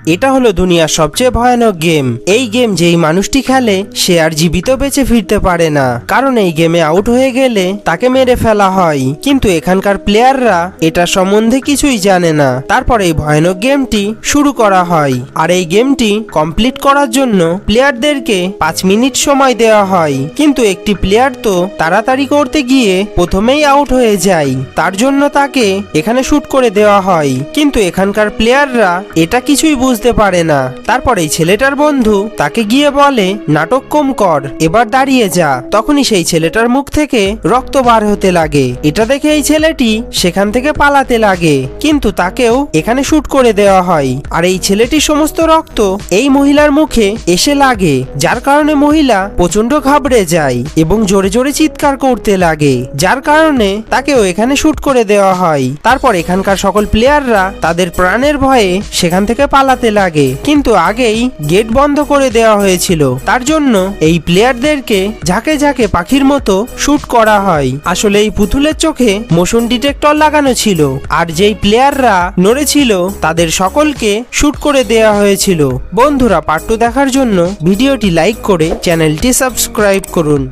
এটা হলো দুনিয়ার সবচেয়ে ভয়ানক গেম। এই গেম যেই মানুষটি খেলে সে আর জীবিত বেঁচে ফিরতে পারে না, কারণ এই গেমে আউট হয়ে গেলে তাকে মেরে ফেলা হয়। কিন্তু এখানকার প্লেয়াররা এটা সম্বন্ধে কিছুই জানে না। তারপর এই ভয়ানক গেমটি শুরু করা হয়, আর এই গেমটি কমপ্লিট করার জন্য প্লেয়ারদেরকে 5 মিনিট সময় দেওয়া হয়। কিন্তু একটি প্লেয়ার তো তাড়াতাড়ি করতে গিয়ে প্রথমেই আউট হয়ে যায়, তার জন্য তাকে এখানে শুট করে দেওয়া হয়। কিন্তু এখানকার প্লেয়াররা এটা কিছুই বুঝতে পারে না। তারপর এই ছেলেটার বন্ধু তাকে গিয়ে বলে, নাটক কম কর, এবার দাঁড়িয়ে যা। তখনই সেই ছেলেটার মুখ থেকে রক্ত বার হতে লাগে। এটা দেখে এই ছেলেটি সেখান থেকে পালাতে লাগে, কিন্তু তাকেও এখানে শুট করে দেওয়া হয়। আর এই ছেলেটির সমস্ত রক্ত এই মহিলার মুখে এসে লাগে, যার কারণে মহিলা প্রচন্ড ঘাবড়ে যায় এবং জোরে জোরে চিৎকার করতে লাগে, যার কারণে তাকেও এখানে শুট করে দেওয়া হয়। তারপর এখানকার সকল প্লেয়াররা তাদের প্রাণের ভয়ে সেখান থেকে পালাতে লাগে, কিন্তু আগেই গেট বন্ধ করে দেওয়া হয়েছিল, তার জন্য এই প্লেয়ারদেরকে ঝাঁকে ঝাঁকে পাখির মতো শুট করা হয়। আসলে এই পুতুলের চোখে মোশন ডিটেক্টর লাগানো ছিল, আর যেই প্লেয়াররা নড়েছিল তাদের সকলকে শুট করে দেওয়া হয়েছিল। বন্ধুরা, পার্ট 2 দেখার জন্য ভিডিওটি লাইক করে চ্যানেলটি সাবস্ক্রাইব করুন।